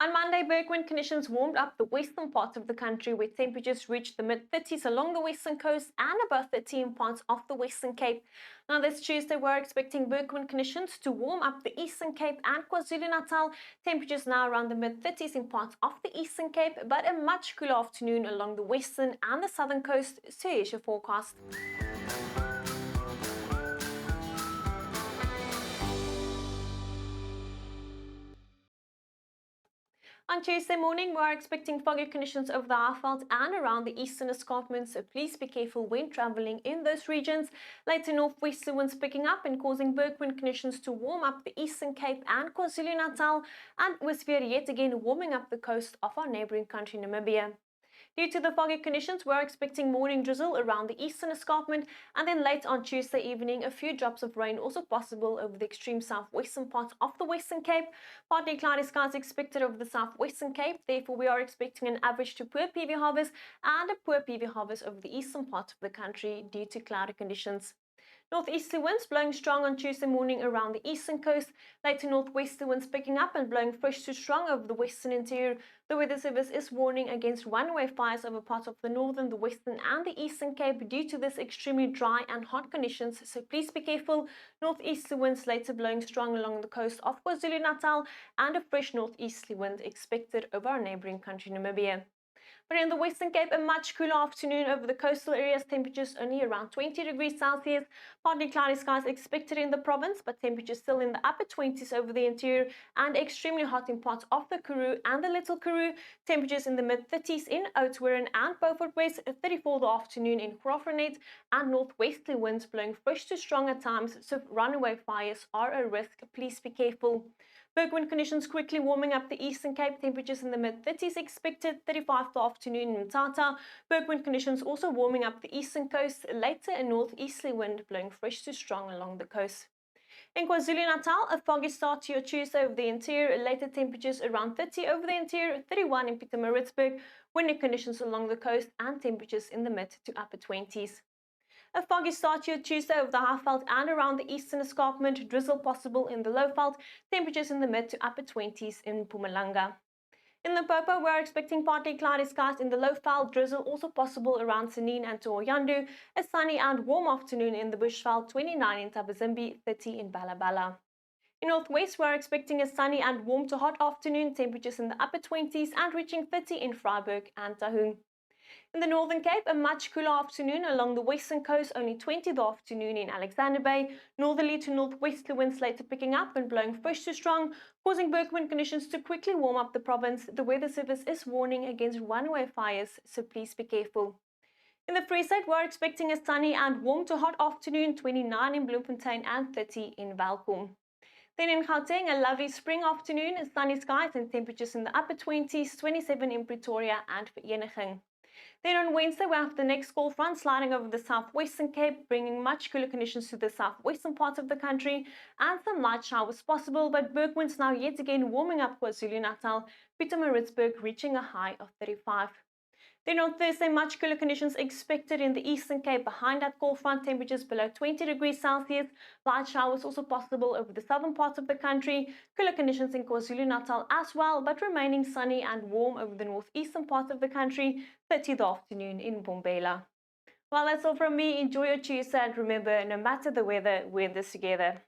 On Monday, bergwind conditions warmed up the western part of the country where temperatures reached the mid-30s along the western coast and above 30 in parts of the Western Cape. Now this Tuesday, we're expecting bergwind conditions to warm up the Eastern Cape and KwaZulu-Natal. Temperatures now around the mid-30s in parts of the Eastern Cape, but a much cooler afternoon along the western and the southern coast, so here's your forecast. On Tuesday morning, we are expecting foggy conditions over the Highveld and around the eastern escarpments, so please be careful when traveling in those regions. Later, northwesterly winds picking up and causing bergwind conditions to warm up the Eastern Cape and KwaZulu-Natal, and atmosphere yet again warming up the coast of our neighbouring country, Namibia. Due to the foggy conditions, we're expecting morning drizzle around the eastern escarpment, and then late on Tuesday evening, a few drops of rain also possible over the extreme southwestern part of the Western Cape. Partly cloudy skies expected over the southwestern Cape, therefore we are expecting an average to poor PV harvest and a poor PV harvest over the eastern part of the country due to cloudy conditions. Northeasterly winds blowing strong on Tuesday morning around the eastern coast. Later, northwesterly winds picking up and blowing fresh to strong over the western interior. The Weather Service is warning against runaway fires over parts of the northern, the western and the eastern Cape due to this extremely dry and hot conditions, so please be careful. Northeasterly winds later blowing strong along the coast of KwaZulu-Natal and a fresh northeasterly wind expected over our neighbouring country, Namibia. But in the Western Cape, a much cooler afternoon over the coastal areas, temperatures only around 20 degrees Celsius. Partly cloudy skies expected in the province, but temperatures still in the upper 20s over the interior and extremely hot in parts of the Karoo and the Little Karoo. Temperatures in the mid-30s in Oudtshoorn and Beaufort West, 34 the afternoon in Graaff-Reinet, and northwesterly winds blowing fresh to strong at times, so runaway fires are a risk. Please be careful. Bergwind conditions quickly warming up the Eastern Cape, temperatures in the mid-30s expected, 35 the afternoon in Mthatha. Bergwind conditions also warming up the eastern coast, later a northeasterly wind blowing fresh to strong along the coast. In KwaZulu-Natal, a foggy start to your Tuesday over the interior, later temperatures around 30 over the interior, 31 in Pietermaritzburg, windy conditions along the coast and temperatures in the mid to upper 20s. A foggy start to your Tuesday over the Highveld and around the eastern escarpment, drizzle possible in the Lowveld, temperatures in the mid to upper 20s in Mpumalanga. In Limpopo, we are expecting partly cloudy skies in the Lowveld, drizzle also possible around Senene and Thohoyandou, a sunny and warm afternoon in the Bushveld, 29 in Thabazimbi, 30 in Balabala. In Northwest, we are expecting a sunny and warm to hot afternoon, temperatures in the upper 20s and reaching 30 in Vryburg and Taung. In the Northern Cape, a much cooler afternoon along the western coast, only 20 the afternoon in Alexander Bay. Northerly to northwesterly winds later picking up and blowing fresh to strong, causing bergwind conditions to quickly warm up the province. The Weather Service is warning against runaway fires, so please be careful. In the Free State, we're expecting a sunny and warm to hot afternoon, 29 in Bloemfontein and 30 in Welkom. Then in Gauteng, a lovely spring afternoon, sunny skies and temperatures in the upper 20s, 27 in Pretoria and Vereniging. Then on Wednesday, we have the next cold front sliding over the southwestern Cape, bringing much cooler conditions to the southwestern parts of the country and some light showers possible, but bergwinds now yet again warming up KwaZulu-Natal, Pietermaritzburg reaching a high of 35. Then on Thursday, much cooler conditions expected in the Eastern Cape behind that cold front, temperatures below 20 degrees Celsius. Light showers also possible over the southern parts of the country. Cooler conditions in KwaZulu-Natal as well, but remaining sunny and warm over the northeastern parts of the country, 30 the afternoon in Mbombela. Well, that's all from me. Enjoy your Tuesday and remember, no matter the weather, we're in this together.